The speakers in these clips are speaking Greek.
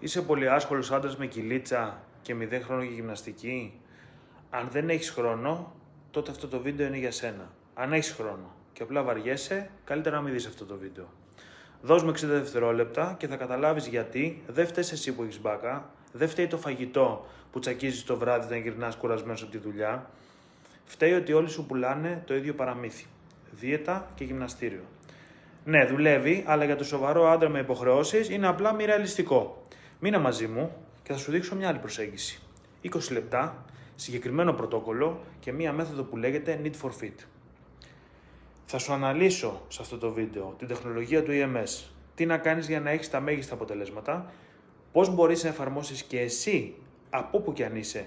Είσαι πολύ άσχολος άντρας με κυλίτσα και 0 χρόνο για γυμναστική. Αν δεν έχεις χρόνο, τότε αυτό το βίντεο είναι για σένα. Αν έχεις χρόνο και απλά βαριέσαι, καλύτερα να μην δεις αυτό το βίντεο. Δώσ' μου 60 δευτερόλεπτα και θα καταλάβεις γιατί δεν φταίς εσύ που έχεις μπάκα, δεν φταίει το φαγητό που τσακίζεις το βράδυ όταν γυρνάς κουρασμένος από τη δουλειά. Φταίει ότι όλοι σου πουλάνε το ίδιο παραμύθι. Δίαιτα και γυμναστήριο. Ναι, δουλεύει, αλλά για το σοβαρό άντρα με υποχρεώσεις είναι απλά μη ρεαλιστικό. Μείνε μαζί μου και θα σου δείξω μια άλλη προσέγγιση. 20 λεπτά, συγκεκριμένο πρωτόκολλο και μία μέθοδο που λέγεται Need for Fit. Θα σου αναλύσω σε αυτό το βίντεο την τεχνολογία του EMS, τι να κάνεις για να έχεις τα μέγιστα αποτελέσματα, πώς μπορείς να εφαρμόσεις και εσύ από όπου κι αν είσαι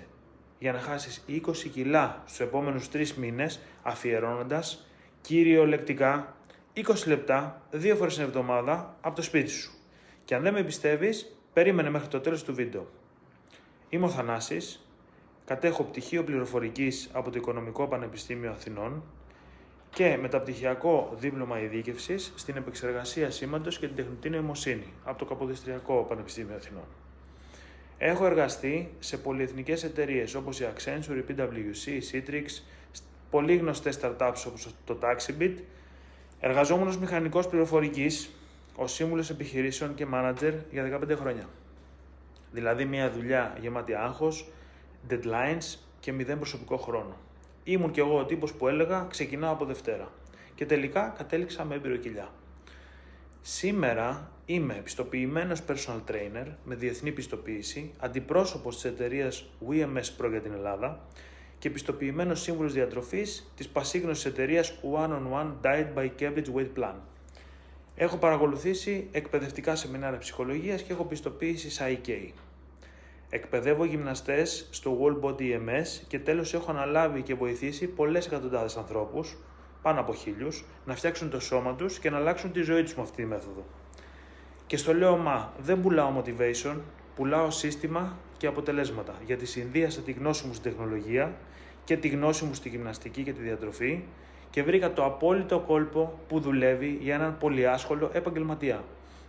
για να χάσεις 20 κιλά στους επόμενους 3 μήνες, αφιερώνοντας κυριολεκτικά 20 λεπτά, 2 φορές την εβδομάδα από το σπίτι σου. Και αν δεν με πιστεύεις, περίμενε μέχρι το τέλος του βίντεο. Είμαι ο Θανάσης, κατέχω πτυχίο πληροφορικής από το Οικονομικό Πανεπιστήμιο Αθηνών και μεταπτυχιακό δίπλωμα ειδίκευσης στην επεξεργασία σήματος και την τεχνητή νοημοσύνη από το Καποδιστριακό Πανεπιστήμιο Αθηνών. Έχω εργαστεί σε πολυεθνικές εταιρείες όπως η Accenture, η PwC, η Citrix, πολύ γνωστές startups όπως το Taxibit. Εργαζόμουν ως μηχανικός πληροφορικής, ως σύμβουλος επιχειρήσεων και manager για 15 χρόνια. Δηλαδή μια δουλειά γεμάτη άγχος, deadlines και 0 προσωπικό χρόνο. Ήμουν κι εγώ ο τύπος που έλεγα ξεκινάω από Δευτέρα και τελικά κατέληξα με έμπειρο-κοιλιά. Σήμερα είμαι επιστοποιημένος personal trainer με διεθνή πιστοποίηση, αντιπρόσωπος της εταιρείας WMS Pro για την Ελλάδα και επιστοποιημένος σύμβουλος διατροφής της πασίγνωσης εταιρείας One on One Diet by Cambridge Weight Plan. Έχω παρακολουθήσει εκπαιδευτικά σεμινάρια ψυχολογίας και έχω πιστοποίηση IK. Εκπαιδεύω γυμναστές στο World Body EMS και τέλος έχω αναλάβει και βοηθήσει πολλές εκατοντάδες ανθρώπους, πάνω από 1000, να φτιάξουν το σώμα τους και να αλλάξουν τη ζωή τους με αυτή τη μέθοδο. Και στο λέω δεν πουλάω motivation, πουλάω σύστημα και αποτελέσματα, γιατί συνδύασα τη γνώση μου στην τεχνολογία και τη γνώση μου στη γυμναστική και τη διατροφή και βρήκα το απόλυτο κόλπο που δουλεύει για έναν πολυάσχολο επαγγελματία.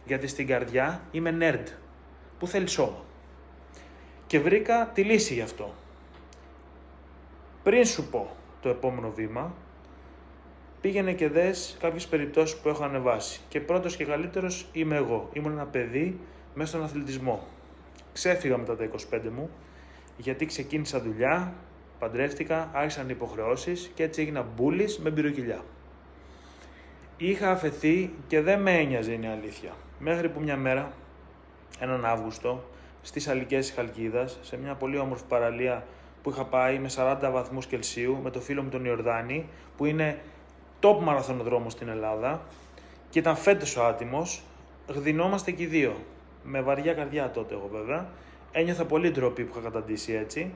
Γιατί στην καρδιά είμαι nerd, που θέλει σώμα. Και βρήκα τη λύση γι' αυτό. Πριν σου πω το επόμενο βήμα, πήγαινε και δες κάποιες περιπτώσεις που έχω ανεβάσει. Και πρώτος και καλύτερος είμαι εγώ. Ήμουν ένα παιδί μέσα στον αθλητισμό. Ξέφυγα μετά τα 25 μου, γιατί ξεκίνησα δουλειά, παντρεύτηκα, άρχισαν οι υποχρεώσεις και έτσι έγινα μπούλης με εμπειροκυλιά. Είχα αφαιθεί και δεν με ένοιαζε, είναι η αλήθεια. Μέχρι που μια μέρα, έναν Αύγουστο, στις Αλικές της Χαλκίδας, σε μια πολύ όμορφη παραλία που είχα πάει με 40 βαθμούς Κελσίου, με το φίλο μου τον Ιορδάνη, που είναι top μαραθωνοδρόμος στην Ελλάδα και ήταν φέτος ο άτιμος, γδινόμαστε και οι δύο. Με βαριά καρδιά τότε εγώ βέβαια, ένιωθα πολύ ντροπή που είχα καταντήσει έτσι,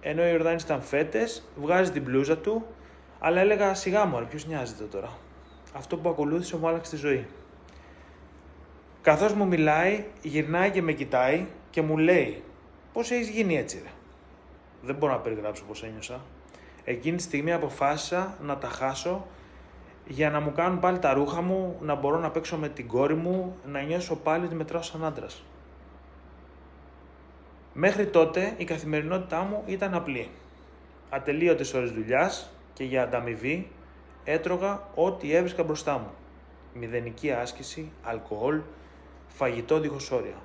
ενώ ο Ιορδάνης ήταν φέτες, βγάζει την μπλούζα του, αλλά έλεγα σιγά μωρέ, ποιος νοιάζεται τώρα. Αυτό που ακολούθησε μου άλλαξε τη ζωή. Καθώς μου μιλάει, γυρνάει και με κοιτάει και μου λέει πώς έχεις γίνει έτσι ρε. Δεν μπορώ να περιγράψω πώς ένιωσα. Εκείνη τη στιγμή αποφάσισα να τα χάσω για να μου κάνουν πάλι τα ρούχα μου, να μπορώ να παίξω με την κόρη μου, να νιώσω πάλι ότι μετράω σαν άντρας. Μέχρι τότε η καθημερινότητά μου ήταν απλή. Ατελείωτες ώρες δουλειάς και για ανταμοιβή έτρωγα ό,τι έβρισκα μπροστά μου. Μηδενική άσκηση, αλκοόλ, φαγητό δίχως όρια.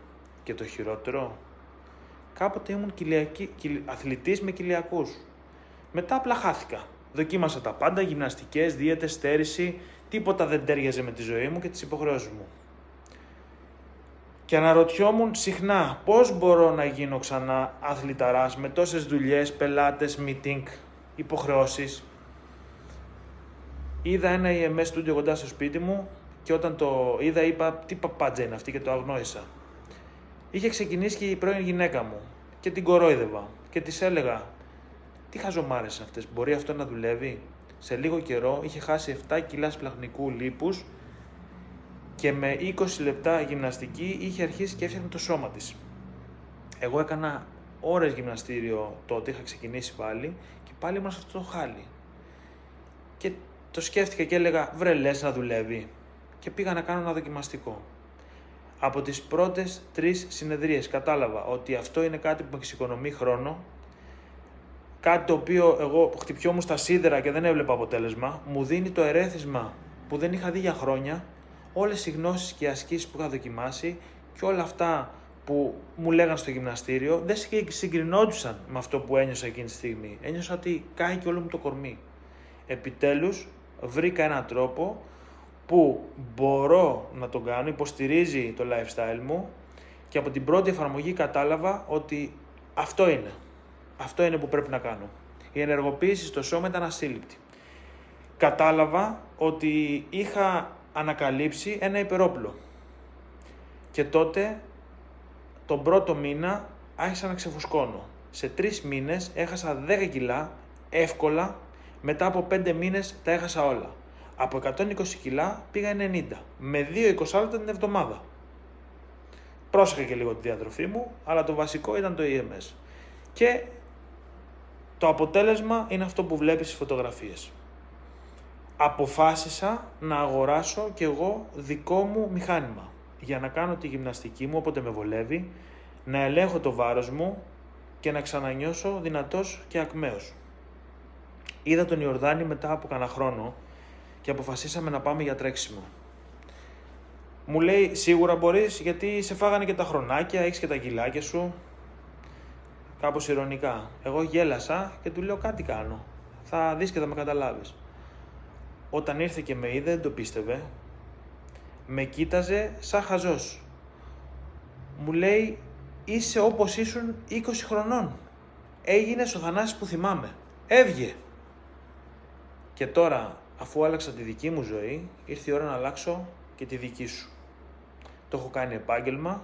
Και το χειρότερο, κάποτε ήμουν αθλητής με κοιλιακούς. Μετά απλά χάθηκα. Δοκίμασα τα πάντα, γυμναστικές, δίαιτες, στέρηση, τίποτα δεν τέριαζε με τη ζωή μου και τις υποχρεώσεις μου. Και αναρωτιόμουν συχνά πώς μπορώ να γίνω ξανά αθληταράς με τόσες δουλειές, πελάτες, meeting, υποχρεώσεις. Είδα ένα EMS studio κοντά στο σπίτι μου και όταν το είδα είπα τι παπάντζα είναι αυτή και το αγνόησα. Είχε ξεκινήσει και η πρώην γυναίκα μου και την κορόιδευα και της έλεγα τι χαζομάρες είναι αυτές, μπορεί αυτό να δουλεύει. Σε λίγο καιρό είχε χάσει 7 κιλά σπλαχνικού λίπους και με 20 λεπτά γυμναστική είχε αρχίσει και έφτιαχνε το σώμα της. Εγώ έκανα ώρες γυμναστήριο τότε, είχα ξεκινήσει πάλι και πάλι ήμουν σε αυτό το χάλι. Και το σκέφτηκα και έλεγα βρε λες να δουλεύει και πήγα να κάνω ένα δοκιμαστικό. Από τις πρώτες 3 συνεδρίες κατάλαβα ότι αυτό είναι κάτι που με εξοικονομεί χρόνο, κάτι το οποίο εγώ χτυπιόμουν στα σίδερα και δεν έβλεπα αποτέλεσμα, μου δίνει το ερέθισμα που δεν είχα δει για χρόνια, όλες οι γνώσεις και οι ασκήσεις που είχα δοκιμάσει και όλα αυτά που μου λέγαν στο γυμναστήριο δεν συγκρινόντουσαν με αυτό που ένιωσα εκείνη τη στιγμή. Ένιωσα ότι κάει και όλο μου το κορμί. Επιτέλους βρήκα έναν τρόπο που μπορώ να τον κάνω, υποστηρίζει το lifestyle μου και από την πρώτη εφαρμογή κατάλαβα ότι αυτό είναι. Αυτό είναι που πρέπει να κάνω. Η ενεργοποίηση στο σώμα ήταν ασύλληπτη. Κατάλαβα ότι είχα ανακαλύψει ένα υπερόπλο. Και τότε, τον πρώτο μήνα, άρχισα να ξεφουσκώνω. Σε 3 μήνες έχασα 10 κιλά, εύκολα, μετά από 5 μήνες τα έχασα όλα. Από 120 κιλά πήγα 90, με 2 20 λεπτά την εβδομάδα. Πρόσεχα και λίγο τη διατροφή μου, αλλά το βασικό ήταν το EMS. Και το αποτέλεσμα είναι αυτό που βλέπεις στις φωτογραφίες. Αποφάσισα να αγοράσω κι εγώ δικό μου μηχάνημα για να κάνω τη γυμναστική μου όποτε με βολεύει, να ελέγχω το βάρος μου και να ξανανιώσω δυνατός και ακμαίος. Είδα τον Ιορδάνη μετά από κανένα χρόνο και αποφασίσαμε να πάμε για τρέξιμο. Μου λέει σίγουρα μπορείς γιατί σε φάγανε και τα χρονάκια, έχεις και τα κιλάκια σου. Κάπως ειρωνικά. Εγώ γέλασα και του λέω κάτι κάνω. Θα δεις και θα με καταλάβεις. Όταν ήρθε και με είδε δεν το πίστευε. Με κοίταζε σαν χαζός. Μου λέει είσαι όπως ήσουν 20 χρονών. Έγινες ο Θανάσης που θυμάμαι. Έβγε. Και τώρα αφού άλλαξα τη δική μου ζωή ήρθε η ώρα να αλλάξω και τη δική σου. Το έχω κάνει επάγγελμα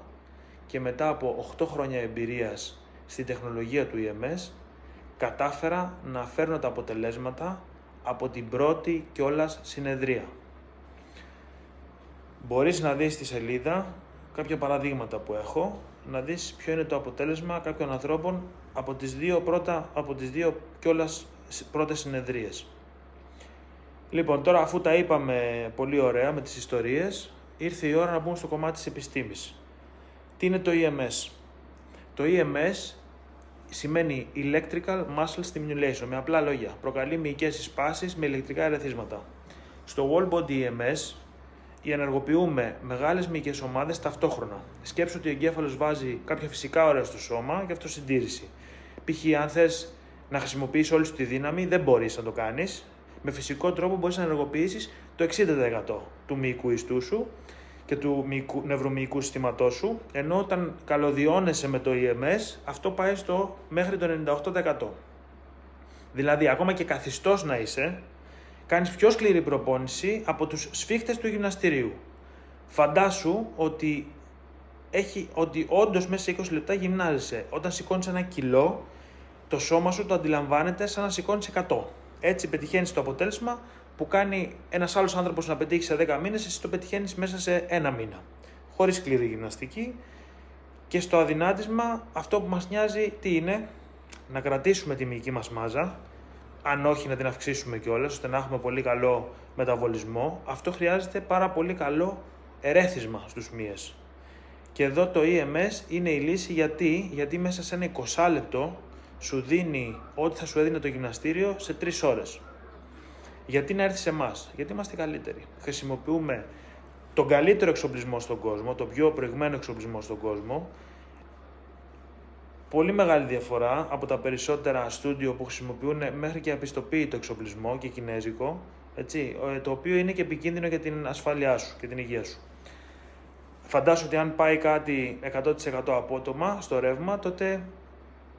και μετά από 8 χρόνια εμπειρίας στην τεχνολογία του EMS κατάφερα να φέρνω τα αποτελέσματα από την πρώτη κιόλας συνεδρία. Μπορείς να δεις στη σελίδα κάποια παραδείγματα που έχω, να δεις ποιο είναι το αποτέλεσμα κάποιων ανθρώπων από τις δύο κιόλας πρώτες συνεδρίες. Λοιπόν, τώρα αφού τα είπαμε πολύ ωραία με τις ιστορίες, ήρθε η ώρα να μπούμε στο κομμάτι της επιστήμης. Τι είναι το EMS? Το EMS σημαίνει Electrical Muscle Stimulation, με απλά λόγια. Προκαλεί μυϊκές συσπάσεις με ηλεκτρικά ερεθίσματα. Στο Whole Body EMS ενεργοποιούμε μεγάλες μυϊκές ομάδες ταυτόχρονα. Σκέψου ότι ο εγκέφαλος βάζει κάποια φυσικά ωραία στο σώμα και αυτό συντήρηση. Π.χ. αν θες να χρησιμοποιήσεις όλη σου τη δύναμη, δεν μπορείς να το κάνεις. Με φυσικό τρόπο μπορείς να ενεργοποιήσεις το 60% του μυϊκού ιστού σου και του νευρομυϊκού συστήματός σου, ενώ όταν καλωδιώνεσαι με το EMS, αυτό πάει μέχρι το 98%. Δηλαδή, ακόμα και καθιστός να είσαι, κάνεις πιο σκληρή προπόνηση από τους σφίχτες του γυμναστηρίου. Φαντάσου ότι όντως μέσα σε 20 λεπτά γυμνάζεσαι. Όταν σηκώνεις 1 κιλό, το σώμα σου το αντιλαμβάνεται σαν να σηκώνεις 100. Έτσι πετυχαίνεις το αποτέλεσμα που κάνει ένας άλλος άνθρωπος να πετύχει σε 10 μήνες, εσύ το πετυχαίνεις μέσα σε 1 μήνα. Χωρίς σκληρή γυμναστική. Και στο αδυνάτισμα αυτό που μας νοιάζει τι είναι? Να κρατήσουμε τη μυϊκή μας μάζα, αν όχι να την αυξήσουμε κιόλας, ώστε να έχουμε πολύ καλό μεταβολισμό. Αυτό χρειάζεται πάρα πολύ καλό ερέθισμα στους μύες. Και εδώ το EMS είναι η λύση γιατί μέσα σε ένα 20 λεπτό σου δίνει ό,τι θα σου έδινε το γυμναστήριο σε 3 ώρες. Γιατί να έρθει σε εμάς? Γιατί είμαστε καλύτεροι. Χρησιμοποιούμε τον καλύτερο εξοπλισμό στον κόσμο, τον πιο προηγμένο εξοπλισμό στον κόσμο. Πολύ μεγάλη διαφορά από τα περισσότερα στούντιο που χρησιμοποιούν μέχρι και απιστοποίητο εξοπλισμό και κινέζικο, έτσι, το οποίο είναι και επικίνδυνο για την ασφάλειά σου και την υγεία σου. Φαντάσου ότι αν πάει κάτι 100% απότομα στο ρεύμα, τότε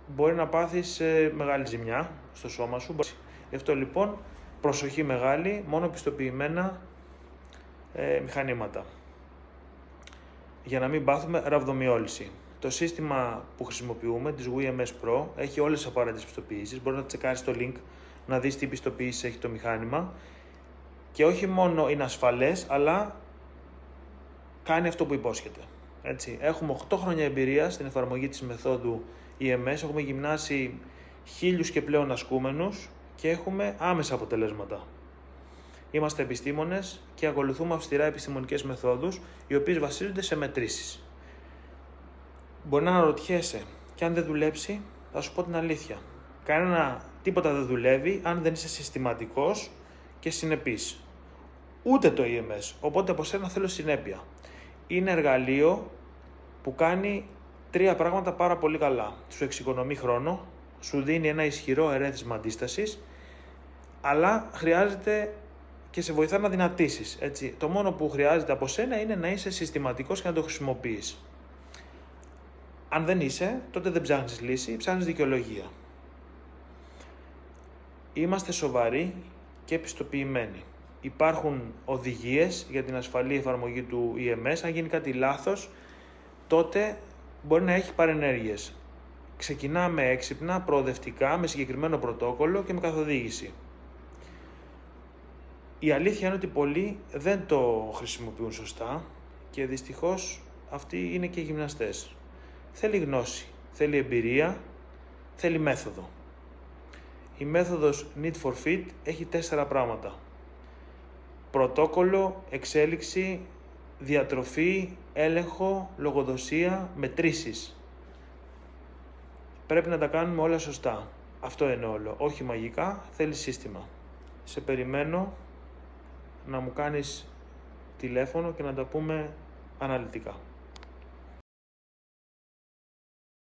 μπορεί να πάθεις μεγάλη ζημιά στο σώμα σου. Γι' αυτό λοιπόν προσοχή μεγάλη, μόνο πιστοποιημένα μηχανήματα. Για να μην πάθουμε ραβδομιόλυση. Το σύστημα που χρησιμοποιούμε, της WMS Pro, έχει όλες τις απαραίτητες πιστοποιήσεις. Μπορείς να τσεκάρεις το link, να δεις τι πιστοποιήσεις έχει το μηχάνημα. Και όχι μόνο είναι ασφαλές, αλλά κάνει αυτό που υπόσχεται. Έτσι. Έχουμε 8 χρόνια εμπειρία στην εφαρμογή της μεθόδου EMS. Έχουμε γυμνάσει 1000 και πλέον ασκούμενους και έχουμε άμεσα αποτελέσματα. Είμαστε επιστήμονες και ακολουθούμε αυστηρά επιστημονικές μεθόδους, οι οποίες βασίζονται σε μετρήσεις. Μπορεί να αναρωτιέσαι, και αν δεν δουλέψει, θα σου πω την αλήθεια. Τίποτα δεν δουλεύει αν δεν είσαι συστηματικός και συνεπής. Ούτε το EMS, οπότε από σένα θέλω συνέπεια. Είναι εργαλείο που κάνει 3 πράγματα πάρα πολύ καλά. Σου εξοικονομεί χρόνο, σου δίνει ένα ισχυρό ερέθισμα αντίστασης, αλλά χρειάζεται και σε βοηθά να δυνατήσεις. Έτσι. Το μόνο που χρειάζεται από σένα είναι να είσαι συστηματικός και να το χρησιμοποιείς. Αν δεν είσαι, τότε δεν ψάχνεις λύση, ψάχνεις δικαιολογία. Είμαστε σοβαροί και επιστοποιημένοι. Υπάρχουν οδηγίες για την ασφαλή εφαρμογή του EMS. Αν γίνει κάτι λάθος, τότε μπορεί να έχει παρενέργειες. Ξεκινάμε έξυπνα, προοδευτικά, με συγκεκριμένο πρωτόκολλο και με καθοδήγηση. Η αλήθεια είναι ότι πολλοί δεν το χρησιμοποιούν σωστά και δυστυχώς αυτοί είναι και γυμναστές. Θέλει γνώση, θέλει εμπειρία, θέλει μέθοδο. Η μέθοδος Need for Fit έχει 4 πράγματα. Πρωτόκολλο, εξέλιξη, διατροφή, έλεγχο, λογοδοσία, μετρήσεις. Πρέπει να τα κάνουμε όλα σωστά. Αυτό είναι όλο. Όχι μαγικά, θέλει σύστημα. Σε περιμένω να μου κάνεις τηλέφωνο και να τα πούμε αναλυτικά.